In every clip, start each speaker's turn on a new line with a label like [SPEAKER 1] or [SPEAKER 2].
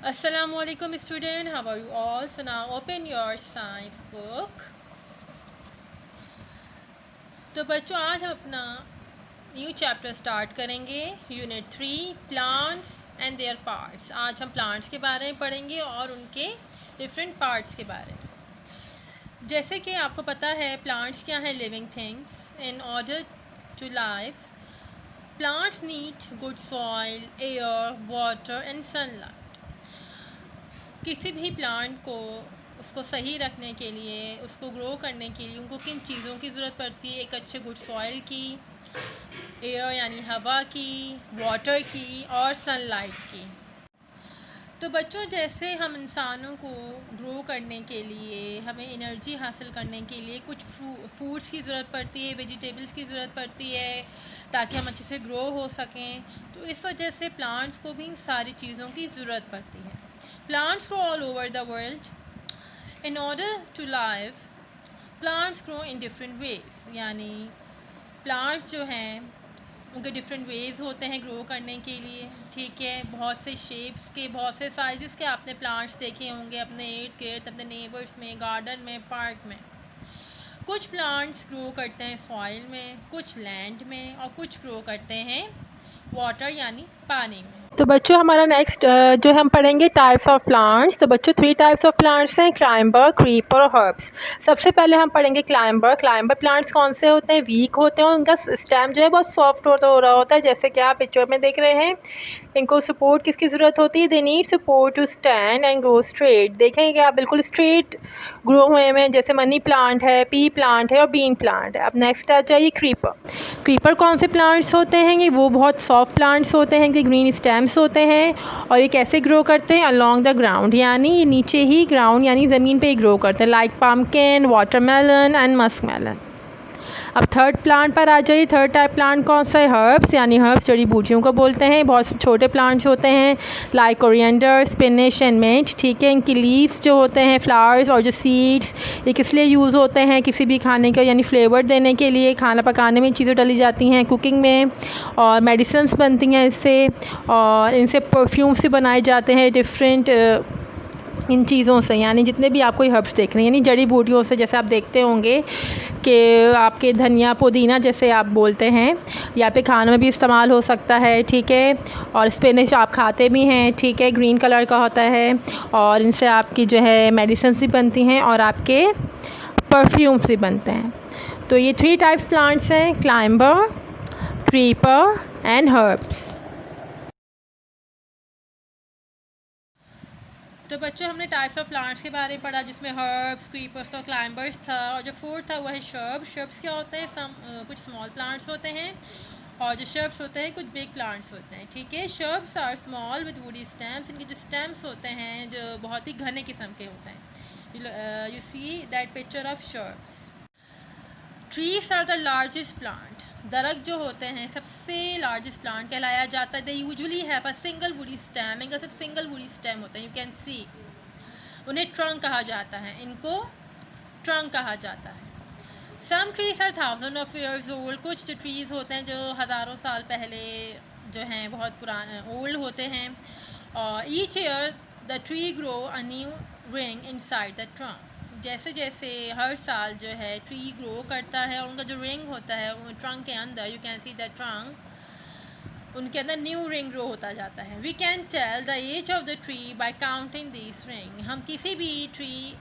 [SPEAKER 1] Assalamualaikum student, how are you all? So now open your science book. तो बच्चों आज हम अपना न्यू चैप्टर स्टार्ट करेंगे unit 3 plants and there parts. आज हम प्लांट्स के बारे में पढ़ेंगे और उनके डिफरेंट पार्ट्स के बारे में। जैसे कि आपको पता है प्लांट्स क्या है, living things. In order to life plants need good soil, air, water and sunlight. किसी भी प्लांट को उसको सही रखने के लिए, उसको ग्रो करने के लिए उनको किन चीज़ों की ज़रूरत पड़ती है? एक अच्छे गुड सॉइल की, एयर यानी हवा की, वाटर की और सनलाइट की। तो बच्चों जैसे हम इंसानों को ग्रो करने के लिए, हमें एनर्जी हासिल करने के लिए कुछ फूड्स की ज़रूरत पड़ती है, वेजिटेबल्स की ज़रूरत पड़ती है ताकि हम अच्छे से ग्रो हो सकें। तो इस वजह से प्लांट्स को भी सारी चीज़ों की ज़रूरत पड़ती है। Plants grow all over the world. In order to live, plants grow in different ways. यानी plants जो हैं उनके डिफरेंट वेज़ होते हैं ग्रो करने के लिए। ठीक है, बहुत से शेप्स के, बहुत से साइज़ के आपने प्लांट्स देखे होंगे अपने इर्द गिर्द, अपने नेबर्स में, गार्डन में, पार्क में। कुछ प्लांट्स ग्रो करते हैं सॉइल में, कुछ लैंड में और कुछ ग्रो करते हैं वाटर यानी पानी में। तो बच्चों हमारा नेक्स्ट जो हम पढ़ेंगे टाइप्स ऑफ प्लांट्स। तो बच्चों 3 टाइप्स ऑफ प्लांट्स हैं, क्लाइंबर, क्रीपर और हर्ब्स। सबसे पहले हम पढ़ेंगे क्लाइंबर। क्लाइंबर प्लांट्स कौन से होते हैं? वीक होते हैं, उनका स्टेम जो है बहुत सॉफ्ट हो रहा होता है, जैसे कि आप पिक्चर में देख रहे हैं। इनको सपोर्ट किसकी ज़रूरत होती है? They need support to stand and grow straight. देखेंगे कि आप बिल्कुल स्ट्रेट ग्रो हुए हैं, जैसे मनी प्लांट है, पी प्लांट है और बीन प्लांट है। अब नेक्स्ट आ जाइए क्रीपर। क्रीपर कौन से प्लांट्स होते हैं? ये वो बहुत सॉफ्ट प्लांट्स होते हैं कि ग्रीन स्टेम्स होते हैं और ये कैसे ग्रो करते हैं? अलॉन्ग द ग्राउंड, यानी ये नीचे ही ग्राउंड यानी ज़मीन पे ही ग्रो करते हैं, like pumpkin, watermelon and muskmelon. अब थर्ड प्लांट पर आ जाइए। थर्ड टाइप प्लांट कौन सा है? हर्ब्स, यानी हर्ब्स जड़ी बूटियों को बोलते हैं। बहुत छोटे प्लांट्स होते हैं like coriander, spinach and mint. ठीक है, इनकी लीव्स जो होते हैं, फ्लावर्स और जो सीड्स, ये किस लिए यूज़ होते हैं? किसी भी खाने का यानी फ्लेवर देने के लिए, खाना पकाने में चीज़ें डली जाती हैं, कुकिंग में, और मेडिसिन्स बनती हैं इससे, और इनसे परफ्यूम्स भी बनाए जाते हैं डिफरेंट इन चीज़ों से। यानी जितने भी आपको हर्ब्स देख रहे हैं यानी जड़ी बूटियों से, जैसे आप देखते होंगे कि आपके धनिया, पुदीना जैसे आप बोलते हैं, या पे खाने में भी इस्तेमाल हो सकता है। ठीक है, और स्पिनिश आप खाते भी हैं। ठीक है, ग्रीन कलर का होता है और इनसे आपकी जो है मेडिसिन भी बनती हैं और आपके परफ्यूम्स भी बनते हैं। तो ये 3 टाइप्स प्लांट्स हैं, क्लाइंबर, क्रीपर एंड हर्ब्स। तो बच्चों हमने टाइप्स ऑफ प्लांट्स के बारे में पढ़ा, जिसमें हर्ब्स, क्रीपर्स और क्लाइंबर्स था, और जो फोर्थ था वह है शर्ब्स। शर्ब्स क्या होते हैं? कुछ स्मॉल प्लांट्स होते हैं, और जो शर्ब्स होते हैं कुछ बिग प्लांट्स होते हैं। ठीक है, shrubs are small with woody stems. इनके जो स्टेम्स होते हैं जो बहुत ही घने किस्म के होते हैं। You see that picture of shrubs. Trees are the largest plant. दरख्त जो होते हैं सबसे लार्जेस्ट प्लांट कहलाया जाता है। They usually have a single woody stem. इनका सिर्फ सिंगल वुडी स्टेम होता है, यू कैन सी। उन्हें ट्रंक कहा जाता है, इनको ट्रंक कहा जाता है। Some trees are thousand of years old. कुछ जो ट्रीज़ होते हैं जो हज़ारों साल पहले जो हैं बहुत पुराने ओल्ड होते हैं। और each year the tree grow a new ring inside the trunk. जैसे जैसे हर साल जो है ट्री ग्रो करता है और उनका जो रिंग होता है ट्रंक के अंदर, you can see the trunk, उनके अंदर न्यू रिंग ग्रो होता जाता है। We can tell the age of the tree by counting this ring. हम किसी भी ट्री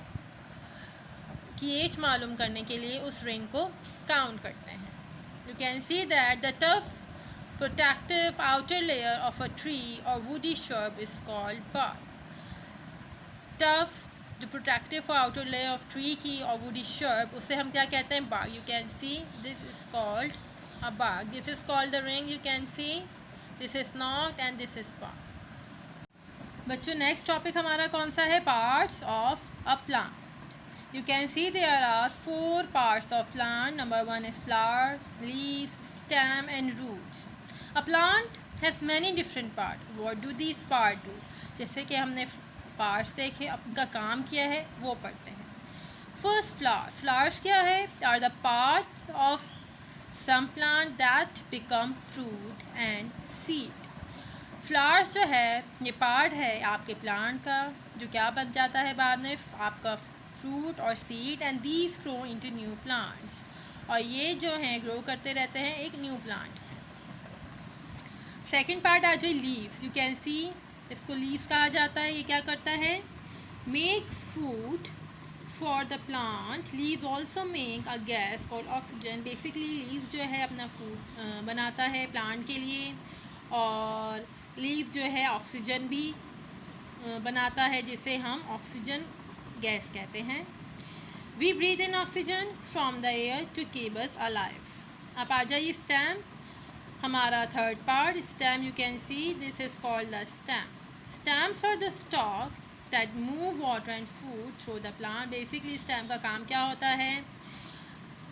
[SPEAKER 1] की एज मालूम करने के लिए उस रिंग को काउंट करते हैं। You can see that the tough protective outer layer of a tree और woody shrub is called bark। Tough जो protective outer layer of tree की और वुडी shrub, उसे हम क्या कहते हैं? bark। You can see this is called a bark। This is called the ring, you can see this is not and this is bark। बच्चों next topic हमारा कौन सा है? Parts of a plant. You can see there are 4 parts of plant. Number 1 is flowers, leaves, stem and roots. A plant has many different parts. What do these parts do? जैसे कि हमने parts देखे, अब उनका काम क्या है वो पढ़ते हैं। First, flowers. Flowers क्या है? Are the parts of some plant that become fruit and seed. Flowers जो है ये पार्ट है आपके प्लांट का, जो क्या बन जाता है बाद में आपका फ्रूट और seed, and these grow into new plants, और ये जो हैं ग्रो करते रहते हैं एक न्यू प्लांट है। सेकेंड पार्ट आ जाए लीव्स, यू कैन सी, इसको लीव्स कहा जाता है। ये क्या करता है, make food for the plant, leaves also make a gas called oxygen. Basically leaves जो है अपना फूड बनाता है प्लांट के लिए, और लीव्स जो है ऑक्सीजन भी बनाता है, जिसे हम ऑक्सीजन गैस कहते हैं। We breathe in oxygen from the air to keep us alive. अब आ जाइए स्टेम, हमारा third part stem, you can see this is called the stem. Stems are the stalk that move water and food through the plant. Basically stem का काम क्या होता है,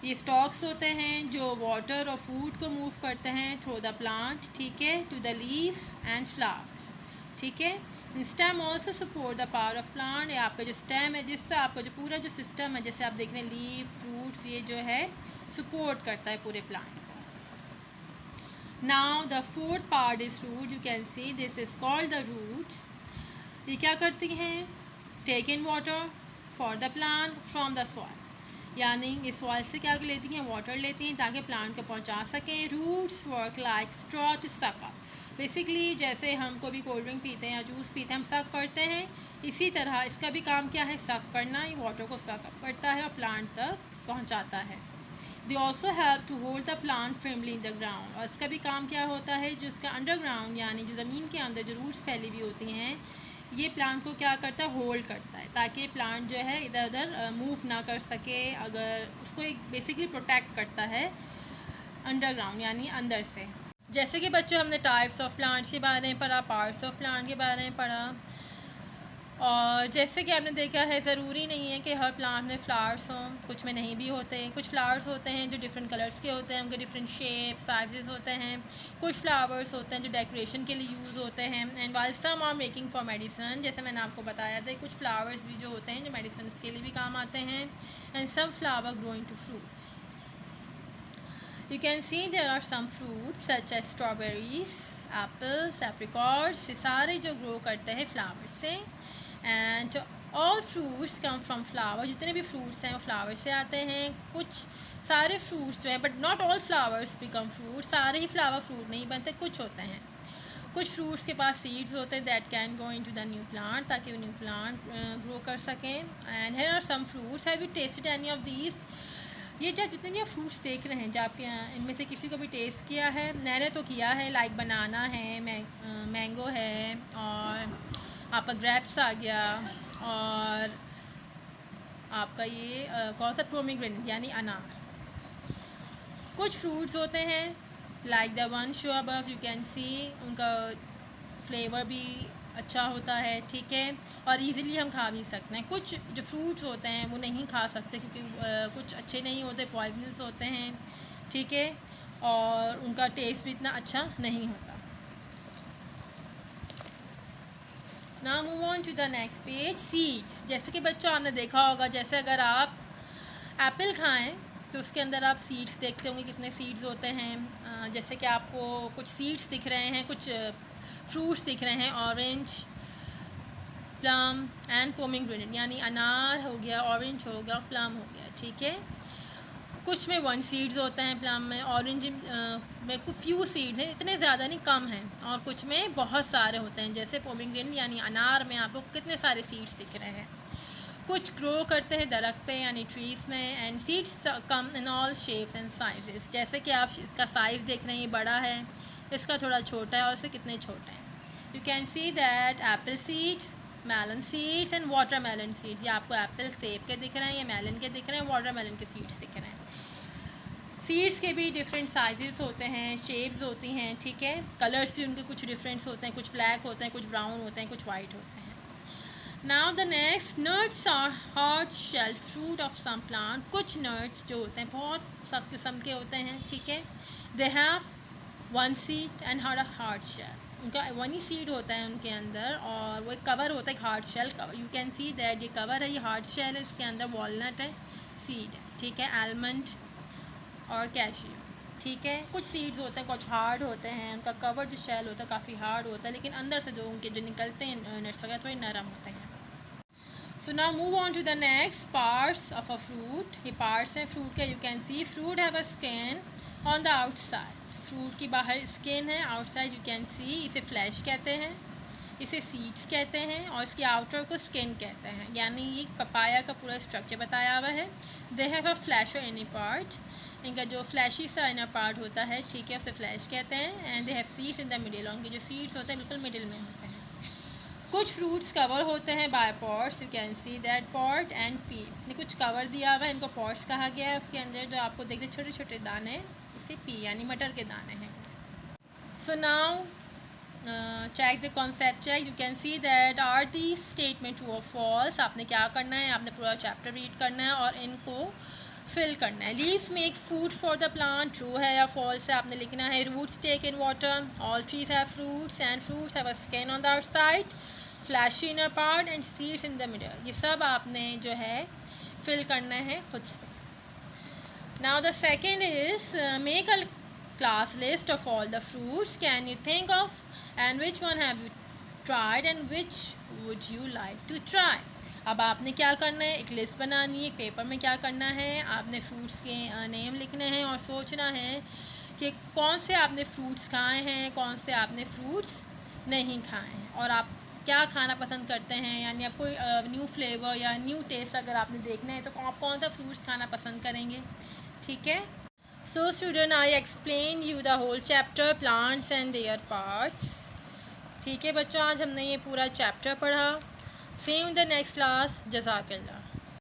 [SPEAKER 1] ये स्टॉक्स होते हैं जो वाटर और फूड को मूव करते हैं थ्रू द प्लांट, ठीक है, to the leaves and flowers, ठीक है। Stem also support the power of plant. ये आपका जो स्टेम है, जिससे आपका जो पूरा जो सिस्टम है, जैसे आप देख रहे हैं लीव फ्रूट्स, ये जो है सपोर्ट करता है पूरे प्लांट को। Now the fourth part is root, you can see this is called the roots. ये क्या करती हैं, take in water for the plant from the soil, यानी इस सॉइल से क्या लेती हैं, वाटर लेती हैं ताकि प्लांट को पहुंचा सकें। Roots work like straw to suck up. Basically जैसे हम कोई भी कोल्ड ड्रिंक पीते हैं या जूस पीते हैं, हम सक करते हैं, इसी तरह इसका भी काम क्या है, सक करना। ये वाटर को सक अप करता है और प्लांट तक पहुंचाता है। They also help to hold the plant firmly in the ground. और इसका भी काम क्या होता है, जो इसका अंडरग्राउंड यानी जो ज़मीन के अंदर जो रूट्स फैली हुई होती हैं, ये प्लांट को क्या करता है, होल्ड करता है, ताकि प्लांट जो है इधर उधर मूव ना कर सके। अगर उसको एक बेसिकली प्रोटेक्ट करता है अंडरग्राउंड यानी अंदर से। जैसे कि बच्चों हमने टाइप्स ऑफ प्लांट्स के बारे में पढ़ा, पार्ट्स ऑफ प्लांट के बारे में पढ़ा, और जैसे कि आपने देखा है ज़रूरी नहीं है कि हर प्लांट में फ्लावर्स हों, कुछ में नहीं भी होते। कुछ फ्लावर्स होते हैं जो डिफरेंट कलर्स के होते हैं, उनके डिफरेंट शेप साइजेस होते हैं। कुछ फ्लावर्स होते हैं जो डेकोरेशन के लिए यूज़ होते हैं, and while some are making for medicine, जैसे मैंने आपको बताया था। कुछ फ्लावर्स भी जो होते हैं जो मेडिसिन के लिए भी काम आते हैं, and some flower growing to fruits. You can see there are some fruits such as strawberries, apples, apricots, ये सारे जो ग्रो करते हैं फ्लावर से। And all fruits come from flower, जितने भी फ्रूट्स हैं वो फ्लावर से आते हैं। कुछ सारे फ्रूट्स जो है, but not all flowers become fruit, सारे ही फ्लावर फ्रूट नहीं बनते, कुछ होते हैं। कुछ फ्रूट्स के पास सीड्स होते हैं that can go into the new plant, ताकि वो न्यू प्लांट ग्रो कर सकें। And here are some fruits, have you tasted any of these. ये जब जितने फ्रूट्स देख रहे हैं, जब आपके इनमें से किसी को भी टेस्ट किया है, मैंने तो किया है, लाइक बनाना है, मैंगो है, और आपका ग्रेप्स आ गया, और आपका ये कौन सा पोमीग्रेनेट यानी अनार। कुछ फ्रूट्स होते हैं like the one show above, you can सी, उनका फ्लेवर भी अच्छा होता है, ठीक है, और इजीली हम खा भी सकते हैं। कुछ जो फ्रूट्स होते हैं वो नहीं खा सकते क्योंकि कुछ अच्छे नहीं होते, पॉइजनस होते हैं, ठीक है, और उनका टेस्ट भी इतना अच्छा नहीं होता। Now move on to the next page, seeds. जैसे कि बच्चों आपने देखा होगा, जैसे अगर आप एप्पल खाएं तो उसके अंदर आप सीड्स देखते होंगे कितने सीड्स होते हैं। जैसे कि आपको कुछ सीड्स दिख रहे हैं, कुछ फ्रूट्स दिख रहे हैं, ऑरेंज, प्लम एंड पोमीग्रेनेट, यानी अनार हो गया, ऑरेंज हो गया, प्लम हो गया, ठीक है। कुछ में 1 सीड्स होते हैं प्लम में, ऑरेंज में कुछ फ्यू सीड्स हैं, इतने ज़्यादा नहीं, कम हैं, और कुछ में बहुत सारे होते हैं। जैसे पोमीग्रेनेट यानी अनार में आपको कितने सारे सीड्स दिख रहे हैं। कुछ ग्रो करते हैं दरख्त पे यानी ट्रीज़ में, and seeds come in all shapes and sizes. जैसे कि आप इसका साइज़ देख रहे हैं, ये बड़ा है, इसका थोड़ा छोटा है, और इससे कितने छोटे हैं। You can see that apple seeds, melon seeds and watermelon seeds. ये आपको एप्पल सेब के दिख रहे हैं, ये मेलन के दिख रहे हैं, वाटरमेलन के सीड्स दिख रहे हैं। सीड्स के भी डिफरेंट साइजेस होते हैं, शेप्स होती हैं, ठीक है, कलर्स भी उनके कुछ डिफरेंट्स होते हैं, कुछ ब्लैक होते हैं, कुछ ब्राउन होते हैं, कुछ वाइट होते हैं। Now the next, nuts are hard shell fruit of some plant. कुछ नट्स जो होते हैं बहुत सब किस्म के होते हैं, ठीक है, they have 1 seed and have a hard shell. उनका 1 ही सीड होता है उनके अंदर, और वो एक कवर होता है, hard shell cover. You can see that ये कवर है, ये हार्ड शेल है, इसके अंदर वॉलनट है, सीड है, ठीक है, आलमंड और कैशियू। ठीक है। कुछ सीड्स होते हैं कुछ हार्ड होते हैं, उनका कवर जो शेल होता है काफ़ी हार्ड होता है, लेकिन अंदर से जो उनके जो निकलते हैं नट्स वगैरह थोड़े नरम होते हैं। So now move on to the next parts of a fruit. ये पार्ट्स हैं फ्रूट के। You can see fruit have a skin on the outside. Fruit की बाहर स्किन है, आउटसाइड यू कैन सी। इसे फ्लैश कहते हैं, इसे सीड्स कहते हैं, और इसकी आउटर को स्किन कहते हैं। यानी ये पपाया का पूरा स्ट्रक्चर बताया हुआ है। दे हैव अ फ्लैश और इनर पार्ट। इनका जो फ्लैशी सा इनर पार्ट होता है, ठीक है, उसे फ्लैश कहते हैं। And they have seeds in the middle. उनके जो सीड्स होते हैं बिल्कुल मिडिल में होते हैं। कुछ फ्रूट्स कवर होते हैं by pods. You can see that pod and pea. ये कुछ कवर दिया हुआ है, इनको पॉट्स कहा गया है। उसके अंदर जो आपको देख रहे छोटे छोटे दाने, इसे पी यानी मटर के दाने हैं। So now check the concept check. You can see that are these statement true or false. आपने क्या करना है, आपने पूरा चैप्टर रीड करना है और इनको फिल करना है। Leaves make food for the plant, true है या फॉल्स है आपने लिखना है। Roots take in water, all trees have fruits and fruits have a skin on the outside, fleshy inner part and seeds in the middle. ये सब आपने जो है फिल करना है खुद से। Now the second is make a class list of all the fruits can you think of and which one have you tried and which would you like to try। अब आपने क्या करना है, एक लिस्ट बनानी है। एक पेपर में क्या करना है, आपने फ्रूट्स के नेम लिखने हैं और सोचना है कि कौन से आपने फ्रूट्स खाए हैं, कौन से आपने फ्रूट्स नहीं खाए हैं, और आप क्या खाना पसंद करते हैं। यानी आपको न्यू फ्लेवर या न्यू टेस्ट अगर आपने देखना है तो आप कौन सा फ्रूट्स खाना पसंद करेंगे। ठीक है। So student, I explain you the whole chapter plants and their parts। ठीक है बच्चों, आज हमने ये पूरा चैप्टर पढ़ा। See you in the next class। जज़ाकल्लाह।